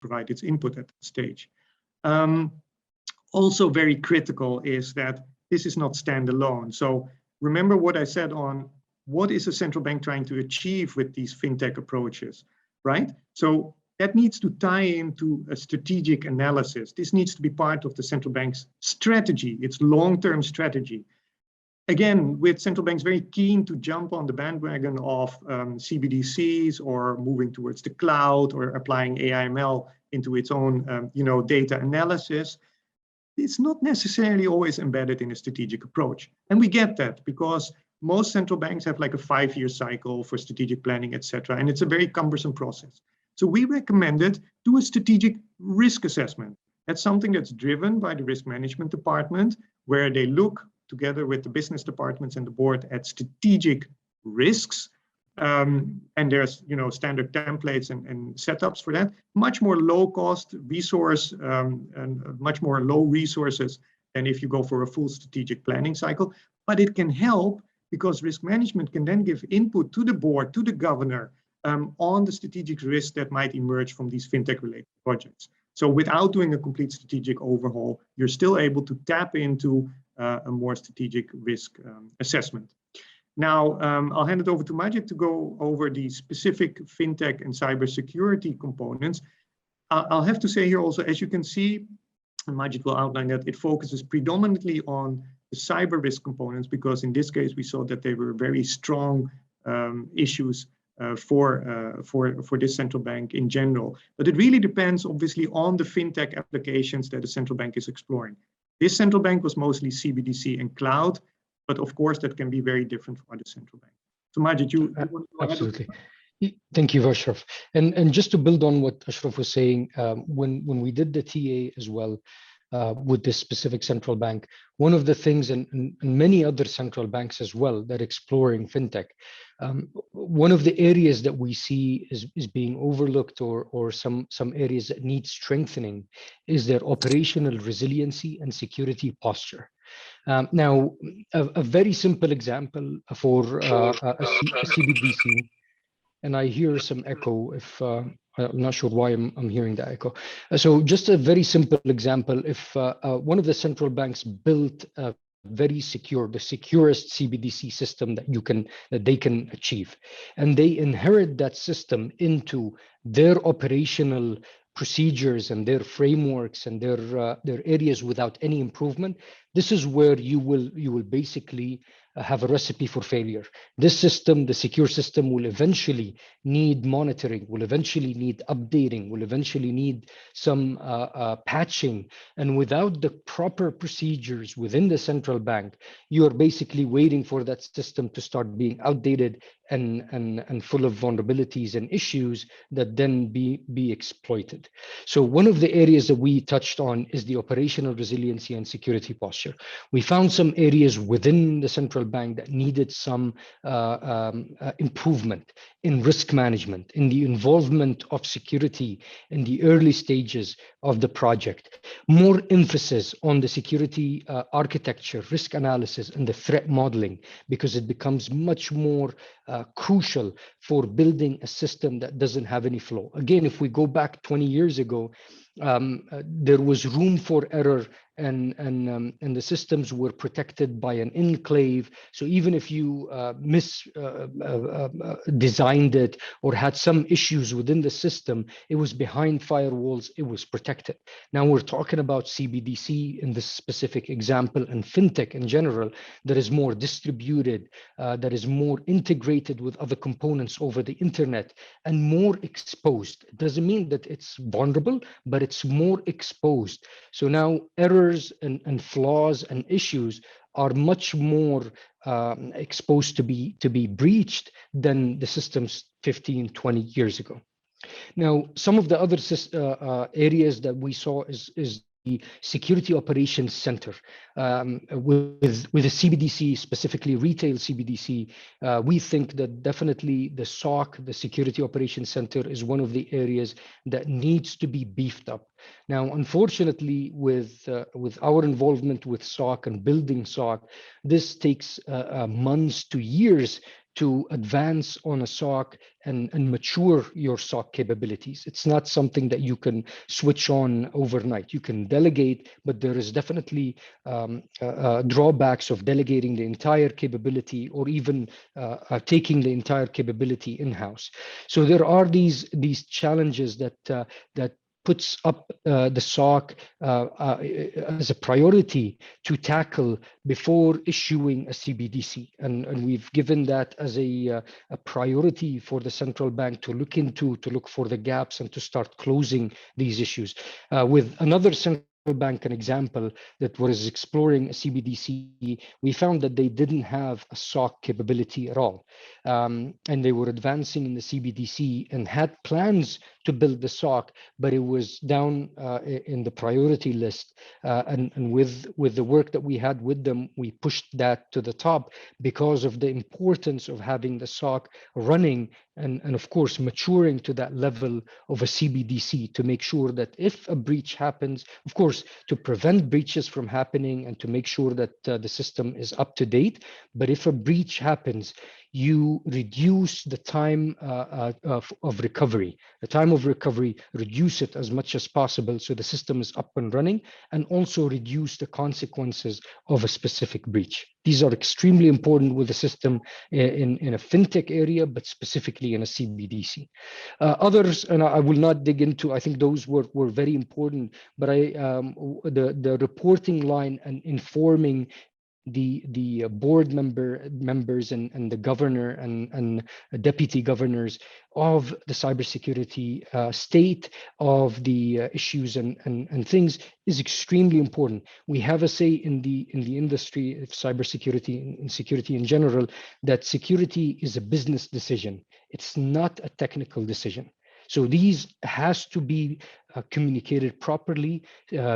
provide its input at that stage. Also very critical is that this is not standalone. So remember what I said on what is a central bank trying to achieve with these fintech approaches, right? So that needs to tie into a strategic analysis. This needs to be part of the central bank's strategy, its long-term strategy. Again, with central banks very keen to jump on the bandwagon of CBDCs or moving towards the cloud or applying AI/ML into its own data analysis, it's not necessarily always embedded in a strategic approach. And we get that because most central banks have like a 5-year cycle for strategic planning, etc. And it's a very cumbersome process. So we recommended do a strategic risk assessment. That's something that's driven by the risk management department, where they look together with the business departments and the board at strategic risks. And there's standard templates and setups for that. Much more low cost resource and much more low resources than if you go for a full strategic planning cycle. But it can help because risk management can then give input to the board, to the governor, on the strategic risks that might emerge from these fintech related projects. So without doing a complete strategic overhaul, you're still able to tap into a more strategic risk assessment. Now, I'll hand it over to Majid to go over the specific fintech and cybersecurity components. I'll have to say here also, as you can see, and Majid will outline that, it focuses predominantly on the cyber risk components, because in this case, we saw that they were very strong issues for this central bank in general. But it really depends, obviously, on the fintech applications that the central bank is exploring. This central bank was mostly CBDC and cloud, but of course, that can be very different for other central banks. So Majid, you want to absolutely. Thank you, Ashraf. And just to build on what Ashraf was saying, when we did the TA as well, with this specific central bank, one of the things, and many other central banks as well that are exploring fintech, one of the areas that we see is being overlooked, or some areas that need strengthening, is their operational resiliency and security posture. Now, a very simple example for a CBDC, and I hear some echo. If I'm not sure why I'm hearing the echo. So just a very simple example, if one of the central banks built a very secure, the securest CBDC system that they can achieve, and they inherit that system into their operational procedures and their frameworks and their areas without any improvement, this is where you will basically have a recipe for failure. This system, the secure system, will eventually need monitoring, will eventually need updating, will eventually need some patching. And without the proper procedures within the central bank, you are basically waiting for that system to start being outdated and full of vulnerabilities and issues that then be exploited. So one of the areas that we touched on is the operational resiliency and security posture. We found some areas within the central bank that needed some improvement in risk management, in the involvement of security in the early stages of the project, more emphasis on the security architecture, risk analysis, and the threat modeling, because it becomes much more crucial for building a system that doesn't have any flaw. Again, if we go back 20 years ago, there was room for error, and the systems were protected by an enclave. So even if you designed it or had some issues within the system, it was behind firewalls, it was protected. Now we're talking about CBDC in this specific example, and fintech in general, that is more distributed, that is more integrated with other components over the internet and more exposed. It doesn't mean that it's vulnerable, but it's more exposed. So now errors and flaws and issues are much more exposed to be breached than the systems 15, 20 years ago. Now, some of the other areas that we saw is the Security Operations Center. With the CBDC, specifically retail CBDC, we think that definitely the SOC, the Security Operations Center, is one of the areas that needs to be beefed up. Now, unfortunately, with our involvement with SOC and building SOC, this takes months to years to advance on a SOC and mature your SOC capabilities. It's not something that you can switch on overnight. You can delegate, but there is definitely drawbacks of delegating the entire capability or even taking the entire capability in-house. So there are these challenges that puts up the SOC as a priority to tackle before issuing a CBDC. And we've given that as a priority for the central bank to look into, to look for the gaps and to start closing these issues. With another central bank, an example that was exploring a CBDC, we found that they didn't have a SOC capability at all. And they were advancing in the CBDC and had plans to build the SOC, but it was down in the priority list. And with the work that we had with them, we pushed that to the top because of the importance of having the SOC running and of course maturing to that level of a CBDC to make sure that if a breach happens, of course, to prevent breaches from happening and to make sure that the system is up to date. But if a breach happens, you reduce the time of recovery. The time of recovery, reduce it as much as possible so the system is up and running, and also reduce the consequences of a specific breach. These are extremely important with the system in a fintech area, but specifically in a CBDC. Others, and I will not dig into, I think those were very important, but the reporting line and informing the board members and the governor and deputy governors of the cybersecurity state of the issues and things is extremely important. We have a say in the industry of cybersecurity and security in general that security is a business decision. It's not a technical decision. So these has to be communicated properly,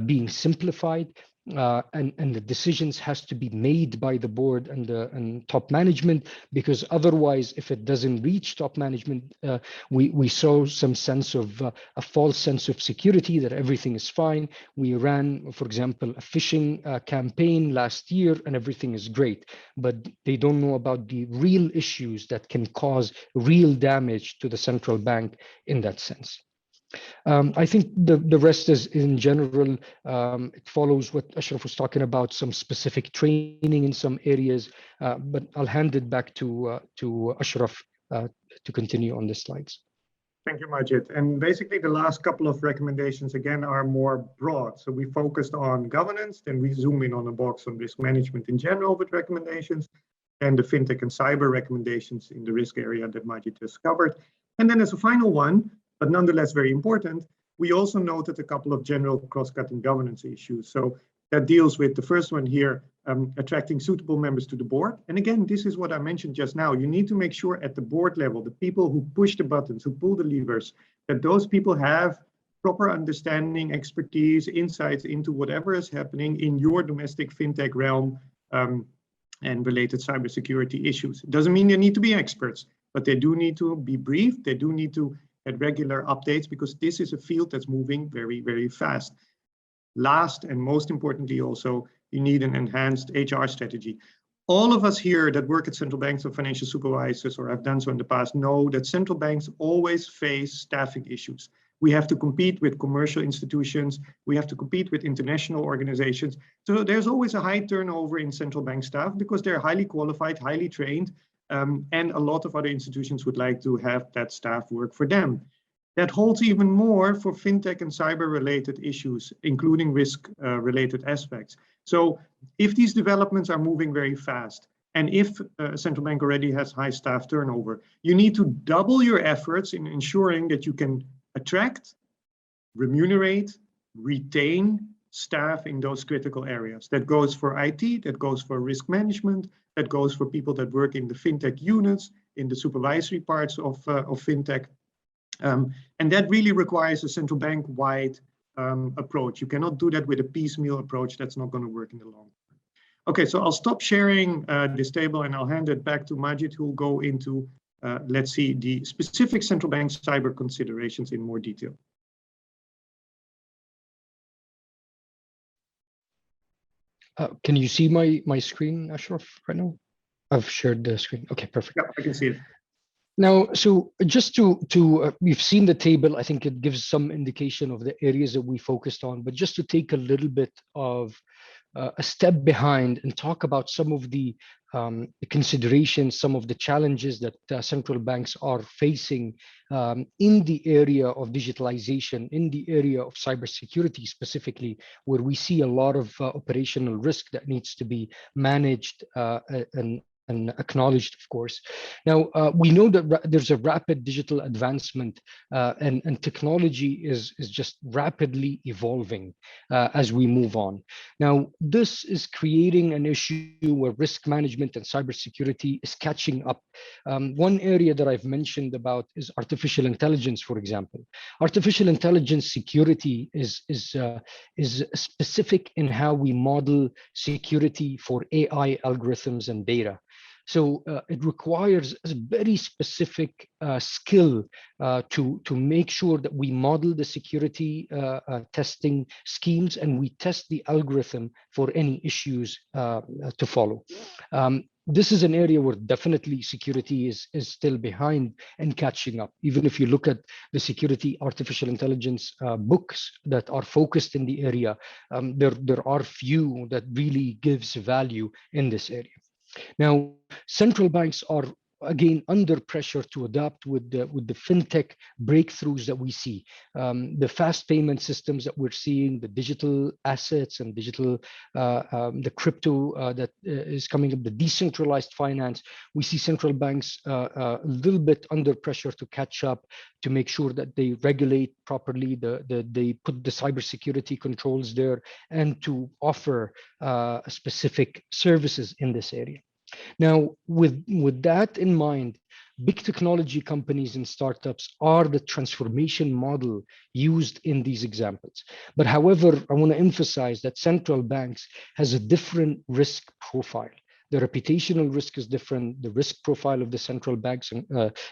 being simplified, and the decisions has to be made by the board and top management, because otherwise, if it doesn't reach top management, we saw some sense of a false sense of security that everything is fine. We ran, for example, a phishing campaign last year and everything is great, but they don't know about the real issues that can cause real damage to the central bank in that sense. I think the rest is in general, it follows what Ashraf was talking about, some specific training in some areas, but I'll hand it back to Ashraf to continue on the slides. Thank you, Majid. And basically the last couple of recommendations, again, are more broad. So we focused on governance, then we zoom in on a box on risk management in general with recommendations, and the fintech and cyber recommendations in the risk area that Majid just covered. And then as a final one, but nonetheless very important, we also noted a couple of general cross-cutting governance issues. So that deals with the first one here, attracting suitable members to the board. And again, this is what I mentioned just now. You need to make sure at the board level, the people who push the buttons, who pull the levers, that those people have proper understanding, expertise, insights into whatever is happening in your domestic fintech realm and related cybersecurity issues. It doesn't mean they need to be experts, but they do need to be briefed. They do need to get regular updates because this is a field that's moving very, very fast. Last and most importantly also, you need an enhanced HR strategy. All of us here that work at central banks or financial supervisors or have done so in the past know that central banks always face staffing issues. We have to compete with commercial institutions. We have to compete with international organizations. So there's always a high turnover in central bank staff because they're highly qualified, highly trained, and a lot of other institutions would like to have that staff work for them. That holds even more for fintech and cyber related issues, including risk related aspects. So if these developments are moving very fast, and if a central bank already has high staff turnover, you need to double your efforts in ensuring that you can attract, remunerate, retain staff in those critical areas. That goes for IT, that goes for risk management, that goes for people that work in the fintech units, in the supervisory parts of fintech. And that really requires a central bank-wide approach. You cannot do that with a piecemeal approach. That's not going to work in the long term. Okay, so I'll stop sharing this table and I'll hand it back to Majid, who will go into, let's see, the specific central bank cyber considerations in more detail. Can you see my screen, Ashraf, right now? I've shared the screen. Okay, perfect. Yeah, I can see it. Now, so just we've seen the table. I think it gives some indication of the areas that we focused on, but just to take a little bit of a step behind and talk about some of the considerations, some of the challenges that central banks are facing in the area of digitalization, in the area of cybersecurity specifically, where we see a lot of operational risk that needs to be managed and acknowledged, of course. Now, we know that there's a rapid digital advancement and technology is just rapidly evolving as we move on. Now, this is creating an issue where risk management and cybersecurity is catching up. One area that I've mentioned about is artificial intelligence, for example. Artificial intelligence security is specific in how we model security for AI algorithms and data. So it requires a very specific skill to make sure that we model the security testing schemes and we test the algorithm for any issues to follow. This is an area where definitely security is still behind and catching up. Even if you look at the security artificial intelligence books that are focused in the area, there are few that really gives value in this area. Now, central banks are again under pressure to adapt with the fintech breakthroughs that we see, the fast payment systems that we're seeing, the digital assets and digital the crypto that is coming up, the decentralized finance. We see central banks a little bit under pressure to catch up, to make sure that they regulate properly, they put the cybersecurity controls there, and to offer specific services in this area. Now, with that in mind, big technology companies and startups are the transformation model used in these examples. But however, I want to emphasize that central banks has a different risk profile. The reputational risk is different. The risk profile of the central banks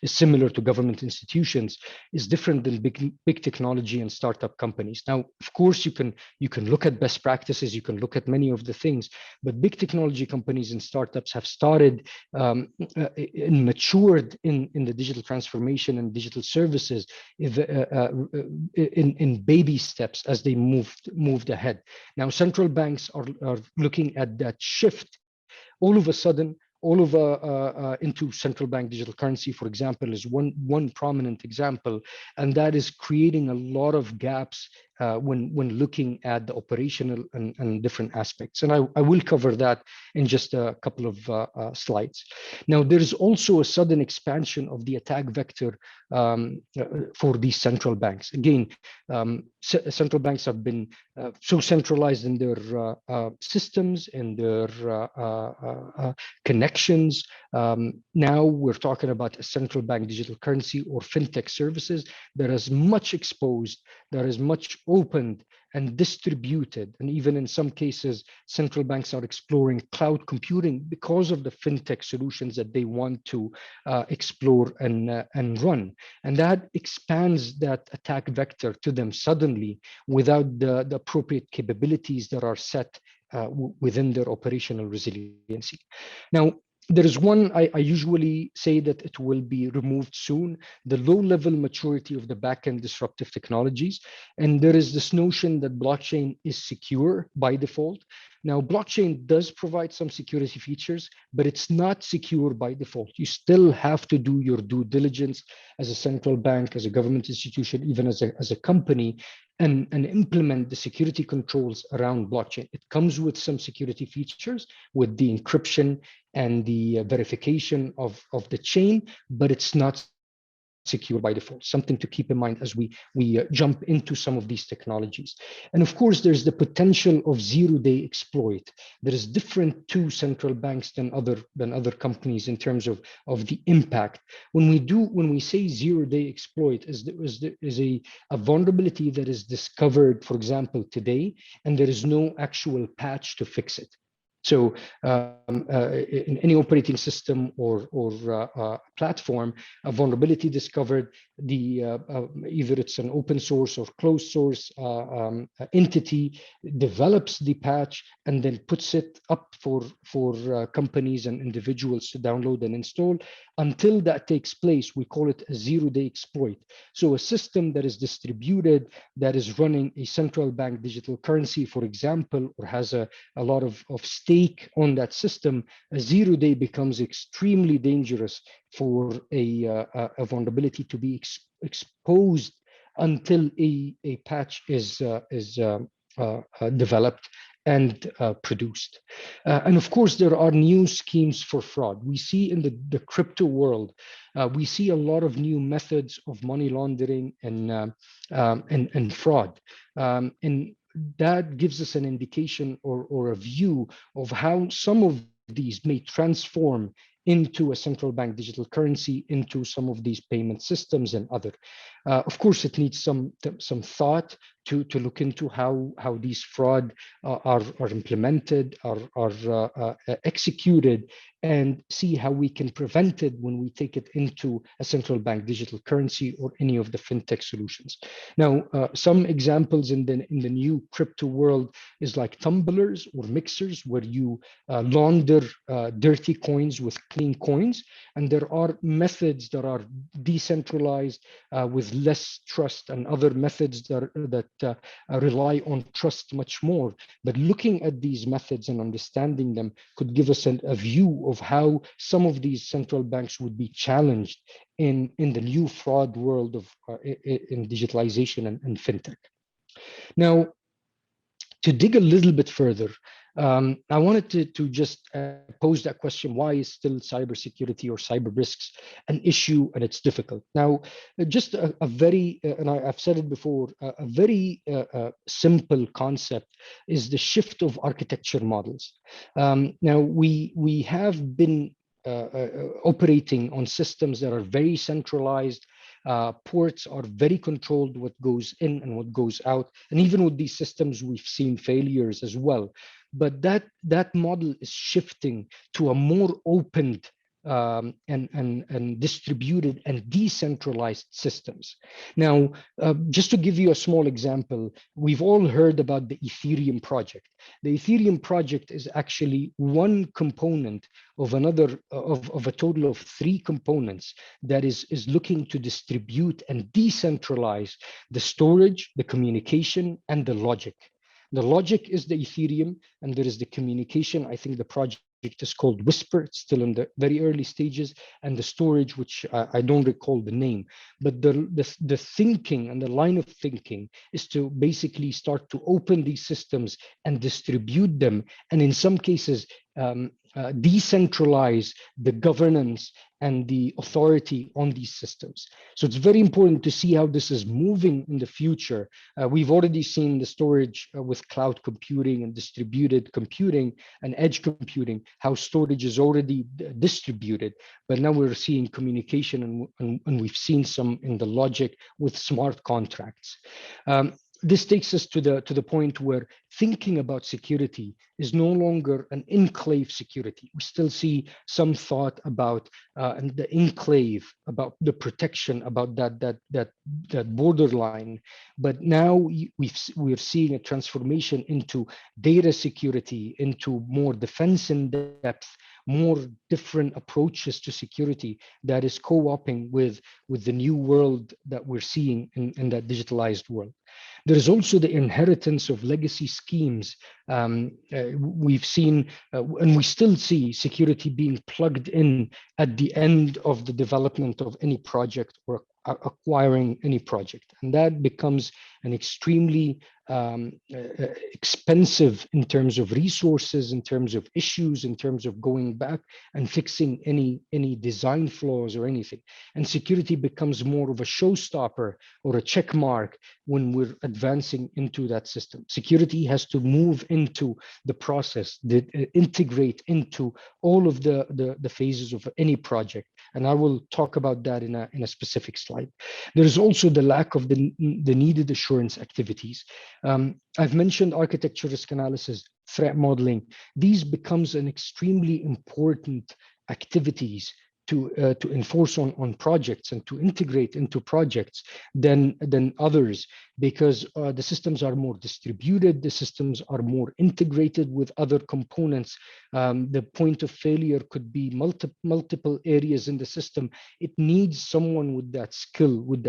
is similar to government institutions, is different than big technology and startup companies. Now, of course, you can look at best practices, you can look at many of the things, but big technology companies and startups have started and matured in the digital transformation and digital services in baby steps as they moved ahead. Now, central banks are looking at that shift. All of a sudden, into central bank digital currency, for example, is one prominent example, and that is creating a lot of gaps when looking at the operational and different aspects. And I will cover that in just a couple of slides. Now, there is also a sudden expansion of the attack vector for these central banks. Again, central banks have been so centralized in their systems and their connections. Now we're talking about a central bank digital currency or fintech services that is much exposed, that is much opened and distributed. And even in some cases, central banks are exploring cloud computing because of the fintech solutions that they want to explore and run. And that expands that attack vector to them suddenly without the appropriate capabilities that are set within their operational resiliency. Now, there is one, I usually say that it will be removed soon, the low-level maturity of the back-end disruptive technologies. And there is this notion that blockchain is secure by default. Now, blockchain does provide some security features, but it's not secure by default. You still have to do your due diligence as a central bank, as a government institution, even as a company, and implement the security controls around blockchain. It comes with some security features with the encryption and the verification of the chain, but it's not secure by default. Something to keep in mind as we jump into some of these technologies. And of course, there's the potential of zero-day exploit. There is different to central banks than other companies in terms of the impact. When we say zero-day exploit is a vulnerability that is discovered, for example, today, and there is no actual patch to fix it. So in any operating system or platform, a vulnerability discovered, either it's an open source or closed source entity develops the patch and then puts it up for companies and individuals to download and install. Until that takes place, we call it a zero-day exploit. So a system that is distributed, that is running a central bank digital currency, for example, or has a lot of stake on that system, a zero-day becomes extremely dangerous for a vulnerability to be exposed until a patch is developed and produced. And of course, there are new schemes for fraud. We see in the crypto world, we see a lot of new methods of money laundering and fraud. And that gives us an indication or a view of how some of these may transform into a central bank digital currency, into some of these payment systems and other. Of course, it needs some thought to look into how these fraud are implemented, are executed, and see how we can prevent it when we take it into a central bank digital currency or any of the fintech solutions. Now, some examples in the new crypto world is like tumblers or mixers, where you launder dirty coins with clean coins, and there are methods that are decentralized with less trust, and other methods that rely on trust much more. But looking at these methods and understanding them could give us a view of how some of these central banks would be challenged in the new fraud world of in digitalization and fintech. Now, to dig a little bit further, I wanted to just pose that question: why is still cybersecurity or cyber risks an issue and it's difficult? Now, just a very, and I've said it before, a very simple concept is the shift of architecture models. Now, we have been operating on systems that are very centralized. Ports are very controlled, what goes in and what goes out. And even with these systems, we've seen failures as well. But that model is shifting to a more open and distributed and decentralized systems. Now, just to give you a small example, we've all heard about the Ethereum project. The Ethereum project is actually one component of another, of a total of 3 components that is looking to distribute and decentralize the storage, the communication, and the logic. The logic is the Ethereum, and there is the communication. I think the project is called Whisper. It's still in the very early stages, and the storage, which I don't recall the name. But the thinking and the line of thinking is to basically start to open these systems and distribute them, and in some cases decentralize the governance and the authority on these systems. So it's very important to see how this is moving in the future. We've already seen the storage with cloud computing and distributed computing and edge computing, how storage is already distributed, but now we're seeing communication and we've seen some in the logic with smart contracts. This takes us to the point where thinking about security is no longer an enclave security. We still see some thought about the enclave, about the protection, about that borderline. But now we're seeing a transformation into data security, into more defense in depth, more different approaches to security that is co-oping with the new world that we're seeing in that digitalized world. There is also the inheritance of legacy schemes. We've seen, and we still see, security being plugged in at the end of the development of any project or acquiring any project. And that becomes an extremely expensive in terms of resources, in terms of issues, in terms of going back and fixing any design flaws or anything. And security becomes more of a showstopper or a check mark when we're advancing into that system. Security has to move into the process, integrate into all of the phases of any project. And I will talk about that in a specific slide. There is also the lack of the needed assurance activities. I've mentioned architecture risk analysis, threat modeling. These becomes an extremely important activities to enforce on projects and to integrate into projects than others, because the systems are more distributed, the systems are more integrated with other components. The point of failure could be multiple areas in the system. It needs someone with that skill, with